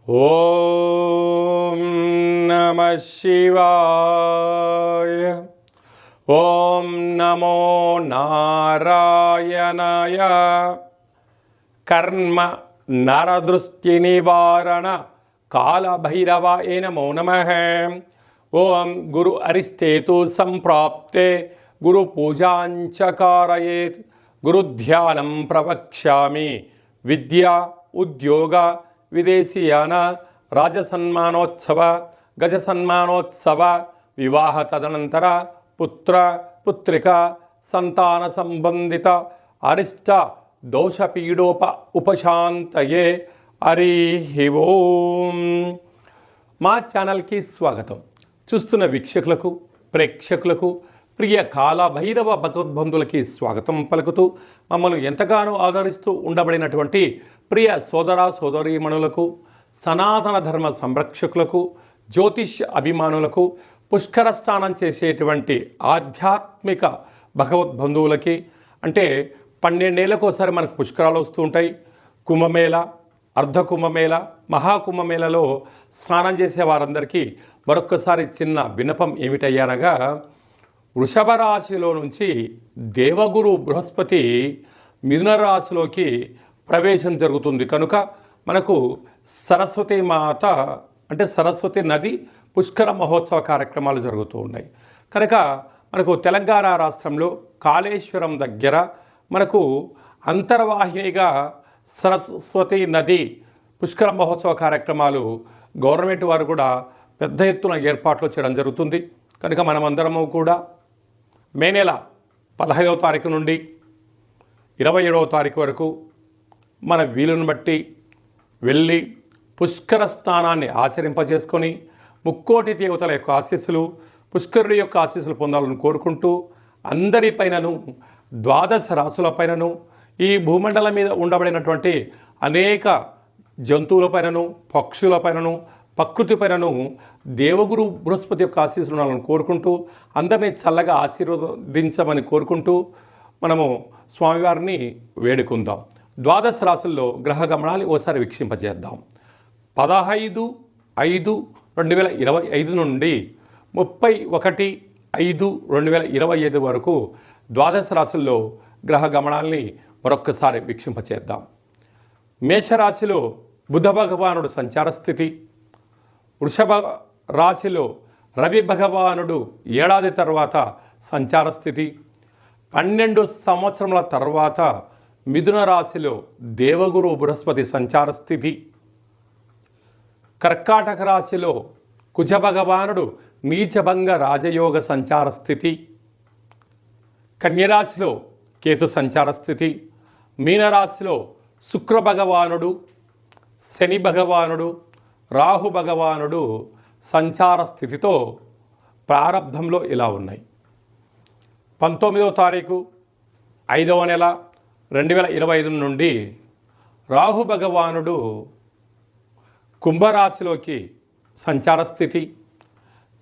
ఓం నమః శివాయ. ఓం నమో నారాయణాయ. కర్మ నరదృష్టి నివారణ కాళభైరవాయ నమో నమః. ఓం గురు అరిష్టేతు సంప్రాప్తే గురు పూజాంచ కారయేత్. గురుధ్యానం ప్రవక్ష్యామి. విద్య ఉద్యోగ విదేశీయాన రాజసన్మానోత్సవ గజసన్మానోత్సవ వివాహ తదనంతర పుత్ర పుత్రిక సంతాన సంబంధిత అరిష్ట దోషపీడోప ఉపశాంతయే. హరి ఓం. మా ఛానల్కి స్వాగతం. చూస్తున్న వీక్షకులకు ప్రేక్షకులకు ప్రియ కాళభైరవ భగవద్బంధులకి స్వాగతం పలుకుతూ మమ్మల్ని ఎంతగానో ఆదరిస్తూ ఉండబడినటువంటి ప్రియ సోదర సోదరీమణులకు, సనాతన ధర్మ సంరక్షకులకు, జ్యోతిష్య అభిమానులకు, పుష్కర స్నానం చేసేటువంటి ఆధ్యాత్మిక భగవద్బంధువులకి, అంటే 12 ఏళ్ళకు ఒకసారి మనకు పుష్కరాలు వస్తూ ఉంటాయి. కుంభమేళ, అర్ధ కుంభమేళ, మహాకుంభమేళలో స్నానం చేసే వారందరికీ మరొక్కసారి చిన్న విన్నపం ఏమిటయ్యారగా, వృషభ రాశిలో నుంచి దేవగురు బృహస్పతి మిథున రాశిలోకి ప్రవేశం జరుగుతుంది కనుక మనకు సరస్వతి మాత అంటే సరస్వతి నది పుష్కర మహోత్సవ కార్యక్రమాలు జరుగుతూ ఉన్నాయి. కనుక మనకు తెలంగాణ రాష్ట్రంలో కాళేశ్వరం దగ్గర మనకు అంతర్వాహినిగా సరస్వతి నది పుష్కర మహోత్సవ కార్యక్రమాలు గవర్నమెంట్ వారు కూడా పెద్ద ఎత్తున ఏర్పాట్లు చేయడం జరుగుతుంది. కనుక మనమందరము కూడా మే నెల 15వ తారీఖు నుండి 27వ తారీఖు వరకు మన వీలును బట్టి వెళ్ళి పుష్కర స్నానాన్ని ఆచరింపజేసుకొని ముక్కోటి దేవతల యొక్క ఆశీస్సులు, పుష్కరుడి యొక్క ఆశీస్సులు పొందాలని కోరుకుంటూ, అందరిపైనను 12 రాశులపైనను ఈ భూమండలం మీద ఉండబడినటువంటి అనేక జంతువులపైనను, పక్షులపైనను, ప్రకృతిపైనను దేవగురు బృహస్పతి యొక్క ఆశీస్సులు ఉండాలని కోరుకుంటూ, అందరినీ చల్లగా ఆశీర్వదించమని కోరుకుంటూ మనము స్వామివారిని వేడుకుందాం. 12 రాశుల్లో గ్రహ గమనాలు ఓసారి వీక్షింపజేద్దాం. 15/5/2025 నుండి 31/5/2025 వరకు 12 రాశుల్లో గ్రహ గమనాల్ని మరొక్కసారి వీక్షింపచేద్దాం. మేషరాశిలో బుధ భగవానుడు సంచార స్థితి, వృషభ రాశిలో రవి భగవానుడు ఏడాది తర్వాత సంచార స్థితి, 12 సంవత్సరముల తర్వాత మిథున రాశిలో దేవగురు బృహస్పతి సంచార స్థితి, కర్కాటక రాశిలో కుజ భగవానుడు నీచభంగ రాజయోగ సంచార స్థితి, కన్యరాశిలో కేతు సంచార స్థితి, మీనరాశిలో శుక్ర భగవానుడు, శని భగవానుడు, రాహు భగవానుడు సంచార స్థితితో ప్రారంభంలో ఇలా ఉన్నాయి. 19వ తారీఖు 5వ నెల 2025 నుండి రాహు భగవానుడు కుంభరాశిలోకి సంచార స్థితి,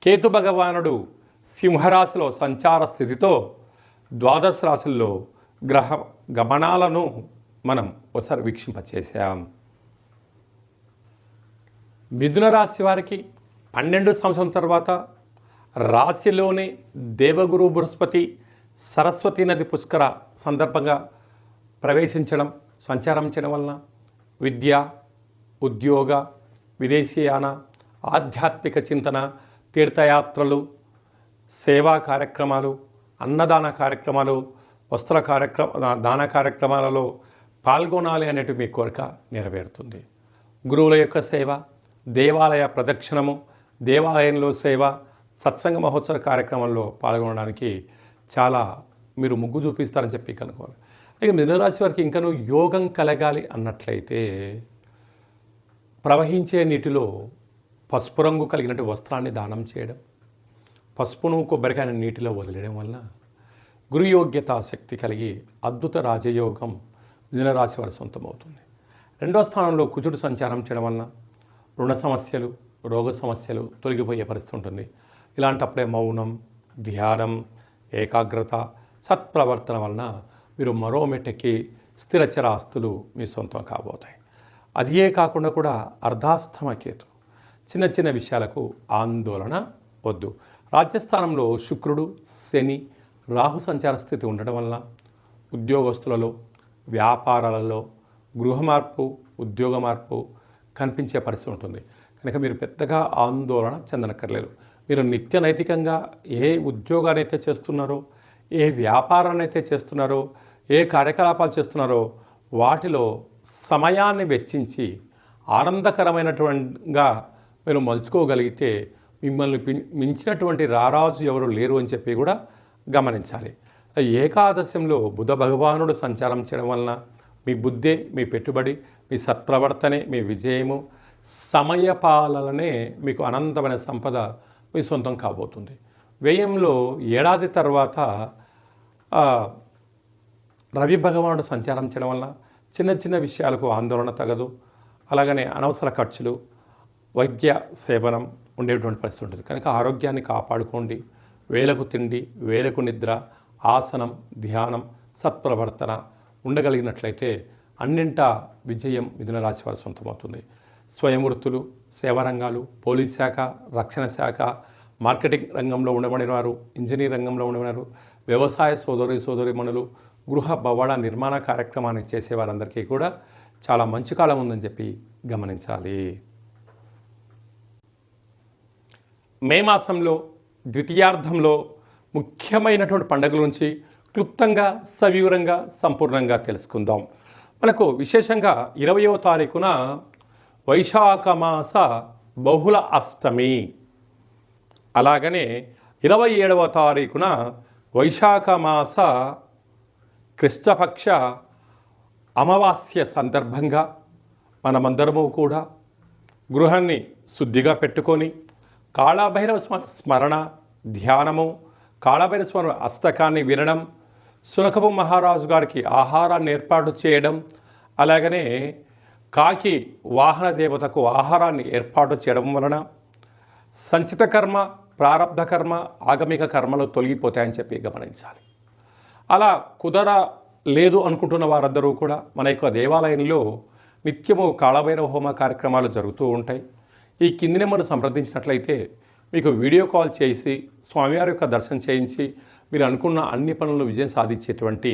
కేతు భగవానుడు సింహరాశిలో సంచార స్థితితో 12 రాశుల్లో గ్రహ గమనాలను మనం ఒకసారి వీక్షింపచేసాం. మిథున రాశి వారికి 12 సంవత్సరం తర్వాత రాశిలోనే దేవగురు బృహస్పతి సరస్వతి నది పుష్కర సందర్భంగా ప్రవేశించడం, సంచారం చేయడం వలన విద్య, ఉద్యోగ, విదేశీయాన, ఆధ్యాత్మిక చింతన, తీర్థయాత్రలు, సేవా కార్యక్రమాలు, అన్నదాన కార్యక్రమాలు, వస్త్ర దాన కార్యక్రమాలలో పాల్గొనాలి అనేటి మీ కోరిక నెరవేరుతుంది. గురువుల యొక్క సేవ, దేవాలయ ప్రదక్షిణము, దేవాలయంలో సేవ, సత్సంగ మహోత్సవ కార్యక్రమంలో పాల్గొనడానికి చాలా మీరు ముగ్గు చూపిస్తారని చెప్పి కనుకోవాలి. ఇక మిథునరాశి వారికి ఇంకనూ యోగం కలగాలి అన్నట్లయితే ప్రవహించే నీటిలో పసుపు రంగు కలిగినట్టు వస్త్రాన్ని దానం చేయడం, పసుపును కొబ్బరికాయని నీటిలో వదిలేయడం వలన గురుయోగ్యత శక్తి కలిగి అద్భుత రాజయోగం మిథునరాశి వారి సొంతమవుతుంది. 2వ స్థానంలో కుజుడు సంచారం చేయడం వలన రుణ సమస్యలు, రోగ సమస్యలు తొలగిపోయే పరిస్థితి ఉంటుంది. ఇలాంటప్పుడే మౌనం, ధ్యానం, ఏకాగ్రత, సత్ప్రవర్తన వలన మీరు మరో మెట్టెక్కి స్థిరచర ఆస్తులు మీ సొంతం కాబోతాయి. అదే కాకుండా కూడా అర్ధాష్టమ కేతు, చిన్న చిన్న విషయాలకు ఆందోళన వద్దు. రాజ్యస్థానంలో శుక్రుడు, శని, రాహు సంచార స్థితి ఉండడం వలన ఉద్యోగస్తులలో, వ్యాపారాలలో గృహ మార్పు, ఉద్యోగ మార్పు కనిపించే పరిస్థితి ఉంటుంది. కనుక మీరు పెద్దగా ఆందోళన చెందనక్కర్లేదు. మీరు నిత్య నైతికంగా ఏ ఉద్యోగాన్ని అయితే చేస్తున్నారో, ఏ వ్యాపారాన్ని అయితే చేస్తున్నారో, ఏ కార్యకలాపాలు చేస్తున్నారో వాటిలో సమయాన్ని వెచ్చించి ఆనందకరమైనటువంటిగా మీరు మలుచుకోగలిగితే మిమ్మల్ని మించినటువంటి రారాజు ఎవరు లేరు అని చెప్పి కూడా గమనించాలి. ఏకాదశంలో బుధ భగవానుడు సంచారం చేయడం వలన మీ బుద్ధే, మీ పెట్టుబడి, మీ సత్ప్రవర్తనే, మీ విజయము, సమయపాలనే మీకు అనంతమైన సంపద మీ సొంతం కాబోతుంది. వ్యయంలో ఏడాది తర్వాత రవి భగవానుడు సంచారం చేయడం వలన చిన్న చిన్న విషయాలకు ఆందోళన తగదు. అలాగనే అనవసర ఖర్చులు, వైద్య సేవనం ఉండేటువంటి పరిస్థితి ఉంటుంది. కనుక ఆరోగ్యాన్ని కాపాడుకోండి. వేలకు తిండి, వేలకు నిద్ర, ఆసనం, ధ్యానం, సత్ప్రవర్తన ఉండగలిగినట్లయితే అన్నింటా విజయం మిథున రాశి వారి సొంతమవుతుంది. స్వయం వృత్తులు, సేవా రంగాలు, పోలీస్ శాఖ, రక్షణ శాఖ, మార్కెటింగ్ రంగంలో ఉండబడిన వారు, ఇంజనీర్ రంగంలో ఉండబడినారు, వ్యవసాయ సోదరీమణులు, గృహ భవన నిర్మాణ కార్యక్రమాన్ని చేసేవారందరికీ కూడా చాలా మంచి కాలం ఉందని చెప్పి గమనించాలి. మే మాసంలో ద్వితీయార్థంలో ముఖ్యమైనటువంటి పండుగల నుంచి క్లుప్తంగా, సవివరంగా, సంపూర్ణంగా తెలుసుకుందాం. మనకు విశేషంగా 20వ తారీఖున వైశాఖ మాస బహుళ అష్టమి, అలాగనే 27వ తారీఖున వైశాఖ మాస కృష్ణపక్ష అమావాస్య సందర్భంగా మనమందరము కూడా గృహాన్ని శుద్ధిగా పెట్టుకొని కాళభైరవ స్మరణ, ధ్యానము, కాళభైరవ స్మరణ అష్టకాన్ని వినడం, సునకపు మహారాజు గారికి ఆహారాన్ని ఏర్పాటు చేయడం, అలాగనే కాకి వాహన దేవతకు ఆహారాన్ని ఏర్పాటు చేయడం వలన సంచిత కర్మ, ప్రారబ్ధ కర్మ, ఆగమిక కర్మలు తొలగిపోతాయని చెప్పి గమనించాలి. అలా కుదరలేదు అనుకుంటున్న వారందరూ కూడా మన యొక్క దేవాలయంలో నిత్యము కాళభైరవ హోమ కార్యక్రమాలు జరుగుతూ ఉంటాయి. ఈ కింది నెంబర్ను సంప్రదించినట్లయితే మీకు వీడియో కాల్ చేసి స్వామివారి యొక్క దర్శనం చేయించి మీరు అనుకున్న అన్ని పనులను విజయం సాధించేటువంటి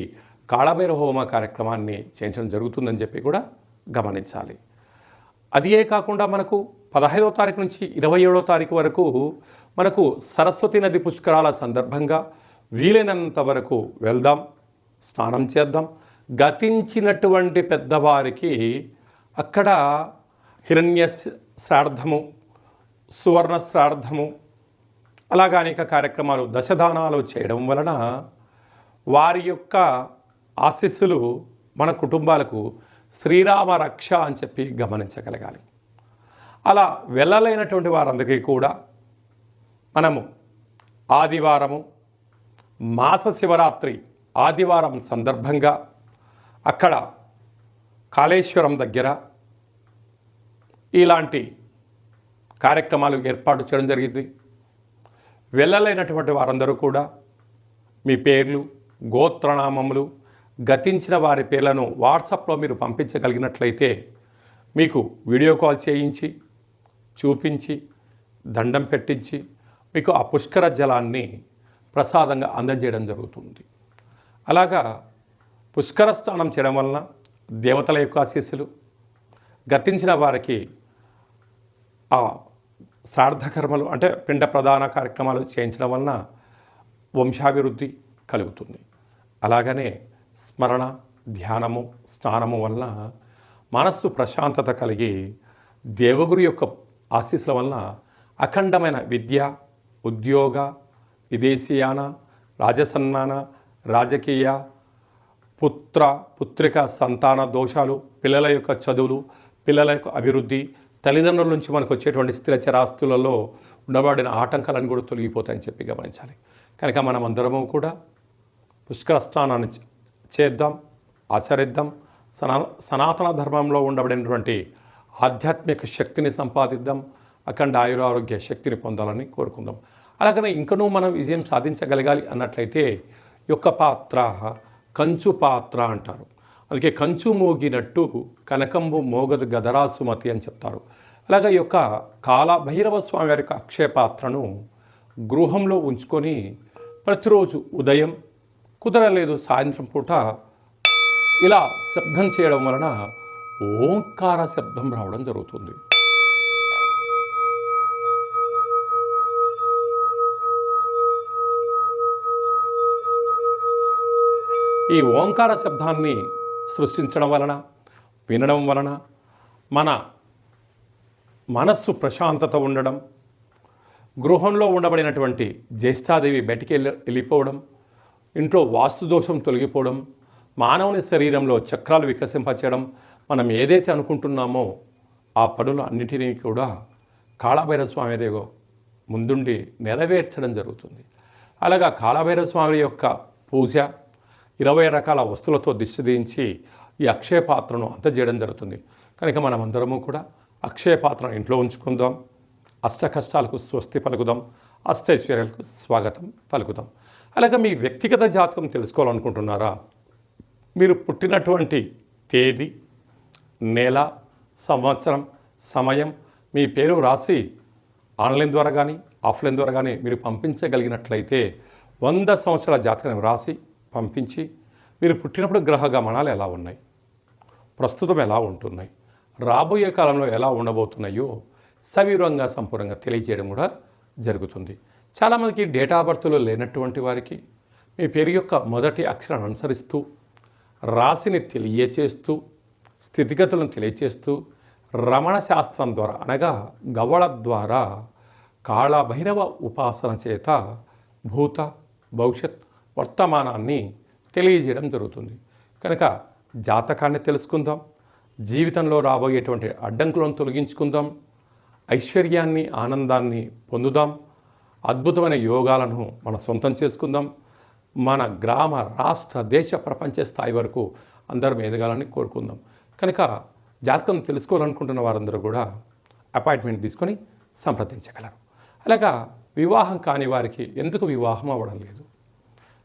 కాళభైరవ హోమ కార్యక్రమాన్ని చేయించడం జరుగుతుందని చెప్పి కూడా గమనించాలి. అదే కాకుండా మనకు 15వ తారీఖు నుంచి 27వ తారీఖు వరకు మనకు సరస్వతి నది పుష్కరాల సందర్భంగా వీలైనంత వరకు వెళ్దాం, స్నానం చేద్దాం. గతించినటువంటి పెద్దవారికి అక్కడ హిరణ్య శ్రాద్ధము, సువర్ణ శ్రాద్ధము, అలాగా అనేక కార్యక్రమాలు, దశదానాలు చేయడం వలన వారి యొక్క ఆశీస్సులు మన కుటుంబాలకు శ్రీరామ రక్ష అని చెప్పి గమనించగలగాలి. అలా వెళ్ళలేనటువంటి వారందరికీ కూడా మనము ఆదివారము, మాస శివరాత్రి ఆదివారం సందర్భంగా అక్కడ కాళేశ్వరం దగ్గర ఇలాంటి కార్యక్రమాలు ఏర్పాటు చేయడం జరిగింది. వెళ్ళలేనటువంటి వారందరూ కూడా మీ పేర్లు, గోత్రనామములు, గతించిన వారి పేర్లను వాట్సాప్లో మీరు పంపించగలిగినట్లయితే మీకు వీడియో కాల్ చేయించి చూపించి దండం పెట్టించి మీకు ఆ పుష్కర జలాన్ని ప్రసాదంగా అందజేయడం జరుగుతుంది. అలాగా పుష్కర స్నానం చేయడం వలన దేవతల యొక్క ఆశీస్సులు, గతించిన వారికి ఆ శ్రాద్ధకర్మలు అంటే పిండ ప్రధాన కార్యక్రమాలు చేయించడం వలన వంశాభివృద్ధి కలుగుతుంది. అలాగనే స్మరణ, ధ్యానము, స్నానము వలన మనస్సు ప్రశాంతత కలిగి దేవగురు యొక్క ఆశీస్సుల వలన అఖండమైన విద్య, ఉద్యోగ, విదేశీయాన, రాజసన్మాన, రాజకీయ, పుత్రిక సంతాన దోషాలు, పిల్లల యొక్క చదువులు, పిల్లల యొక్క అభివృద్ధి, తల్లిదండ్రుల నుంచి మనకు వచ్చేటువంటి స్థిర చరాస్తులలో ఉండబడిన ఆటంకాలను కూడా తొలగిపోతాయని చెప్పి గమనించాలి. కనుక మనం అందరము కూడా పుష్కర స్నానాన్ని చేద్దాం, ఆచరిద్దాం. సనాతన ధర్మంలో ఉండబడినటువంటి ఆధ్యాత్మిక శక్తిని సంపాదిద్దాం, అఖండ ఆయురారోగ్య శక్తిని పొందాలని కోరుకుందాం. అలాగనే ఇంకనూ మనం విజయం సాధించగలగాలి అన్నట్లయితే యొక్క పాత్ర కంచు పాత్ర అంటారు. అందుకే కంచు మోగినట్టు కనకంబు మోగదు గదరా సుమతి అని చెప్తారు. అలాగే ఈ యొక్క కాలభైరవ స్వామి వారి యొక్క అక్షయ పాత్రను గృహంలో ఉంచుకొని ప్రతిరోజు ఉదయం కుదరలేదు సాయంత్రం పూట ఇలా శబ్దం చేయడం వలన ఓంకార శబ్దం రావడం జరుగుతుంది. ఈ ఓంకార శబ్దాన్ని సృష్టించడం వలన, వినడం వలన మన మనస్సు ప్రశాంతత ఉండడం, గృహంలో ఉండబడినటువంటి జ్యేష్ఠాదేవి బయటికి వెళ్ళిపోవడం, ఇంట్లో వాస్తుదోషం తొలగిపోవడం, మానవుని శరీరంలో చక్రాలు వికసింపచేయడం, మనం ఏదైతే అనుకుంటున్నామో ఆ పనులు అన్నిటినీ కూడా కాళభైరవ స్వామి దేవ ముందుండి నెరవేర్చడం జరుగుతుంది. అలాగా కాళభైరవ స్వామి యొక్క పూజ 20 రకాల వస్తువులతో దిష్టి దించి ఈ అక్షయ పాత్రను అందజేయడం జరుగుతుంది. కనుక మనమందరము కూడా అక్షయ పాత్రను ఇంట్లో ఉంచుకుందాం, అష్ట కష్టాలకు స్వస్తి పలుకుదాం, అష్టైశ్వర్యాలకు స్వాగతం పలుకుదాం. అలాగే మీ వ్యక్తిగత జాతకం తెలుసుకోవాలనుకుంటున్నారా? మీరు పుట్టినటువంటి తేదీ, నెల, సంవత్సరం, సమయం, మీ పేరు రాసి ఆన్లైన్ ద్వారా కానీ ఆఫ్లైన్ ద్వారా కానీ మీరు పంపించగలిగినట్లయితే 100 సంవత్సరాల జాతకాన్ని రాసి పంపించి మీరు పుట్టినప్పుడు గ్రహ గమనాలు ఎలా ఉన్నాయి, ప్రస్తుతం ఎలా ఉంటున్నాయి, రాబోయే కాలంలో ఎలా ఉండబోతున్నాయో సవివరంగా సంపూర్ణంగా తెలియజేయడం కూడా జరుగుతుంది. చాలామందికి డేటా ఆఫ్ బర్త్లో లేనటువంటి వారికి మీ పేరు యొక్క మొదటి అక్షరాన్ని అనుసరిస్తూ రాశిని తెలియచేస్తూ స్థితిగతులను తెలియచేస్తూ రమణ శాస్త్రం ద్వారా అనగా గవ్వళ ద్వారా కాళభైరవ ఉపాసన చేత భూత భవిష్యత్ వర్తమానాన్ని తెలియజేయడం జరుగుతుంది. కనుక జాతకాన్ని తెలుసుకుందాం, జీవితంలో రాబోయేటువంటి అడ్డంకులను తొలగించుకుందాం, ఐశ్వర్యాన్ని ఆనందాన్ని పొందుదాం, అద్భుతమైన యోగాలను మన సొంతం చేసుకుందాం, మన గ్రామ రాష్ట్ర దేశ ప్రపంచ స్థాయి వరకు అందరం ఎదగాలని కోరుకుందాం. కనుక జాతకం తెలుసుకోవాలనుకుంటున్న వారందరూ కూడా అపాయింట్మెంట్ తీసుకొని సంప్రదించగలరు. అలాగా వివాహం కాని వారికి ఎందుకు వివాహం అవ్వడం లేదు,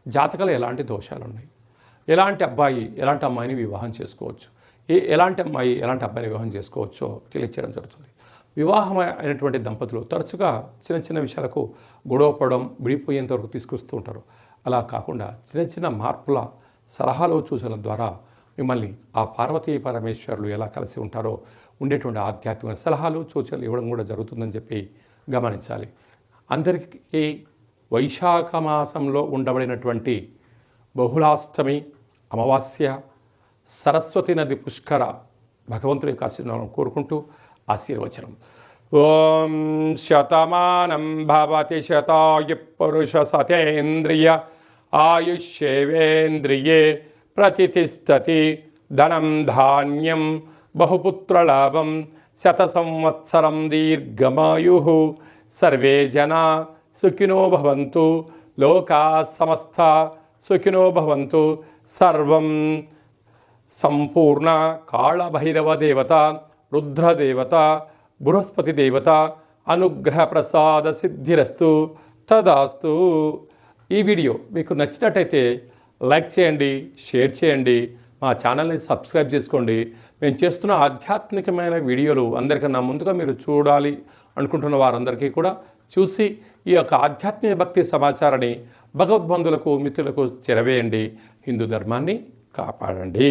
జాతకాలు ఎలాంటి దోషాలు ఉన్నాయి, ఎలాంటి అబ్బాయి ఎలాంటి అమ్మాయిని వివాహం చేసుకోవచ్చు, ఎలాంటి అమ్మాయి ఎలాంటి అబ్బాయిని వివాహం చేసుకోవచ్చో తెలియచేయడం జరుగుతుంది. వివాహం అయినటువంటి దంపతులు తరచుగా చిన్న చిన్న విషయాలకు గొడవ పడడం, విడిపోయేంత వరకు తీసుకొస్తూ ఉంటారు. అలా కాకుండా చిన్న చిన్న మార్పుల సలహాలు సూచనల ద్వారా మిమ్మల్ని ఆ పార్వతీ పరమేశ్వరులు ఎలా కలిసి ఉంటారో ఉండేటువంటి ఆధ్యాత్మిక సలహాలు సూచనలు ఇవ్వడం కూడా జరుగుతుందని చెప్పి గమనించాలి. అందరికీ వైశాఖ మాసంలో ఉండబడినటువంటి బహుళాష్టమి అమావాస్య సరస్వతి నది పుష్కర భగవంతుడి యొక్క ఆశీర్వాదం కోరుకుంటూ ఆశీర్వచనం. ఓం శతమానం భవతి శతాయు పురుష సతేంద్రియ ఆయుష్యేవేంద్రియే ప్రతిష్టతి ధనం ధాన్యం బహుపుత్రలాభం శత సంవత్సరం దీర్ఘమాయు సర్వే జనా సుఖినో భవంతు లోకా సమస్త సుఖినో భవంతు. సర్వం సంపూర్ణ కాళభైరవ దేవత, రుద్రదేవత, బృహస్పతి దేవత అనుగ్రహ ప్రసాద సిద్ధిరస్తు తదాస్తు. ఈ వీడియో మీకు నచ్చినట్టయితే లైక్ చేయండి, షేర్ చేయండి, మా ఛానల్ని సబ్స్క్రైబ్ చేసుకోండి. మేము చేస్తున్న ఆధ్యాత్మికమైన వీడియోలు అందరికన్నా ముందుగా మీరు చూడాలి అనుకుంటున్న వారందరికీ కూడా చూసి ఈ యొక్క ఆధ్యాత్మిక భక్తి సమాచారాన్ని భగవద్బంధులకు మిత్రులకు చేరవేయండి. హిందూ ధర్మాన్ని కాపాడండి.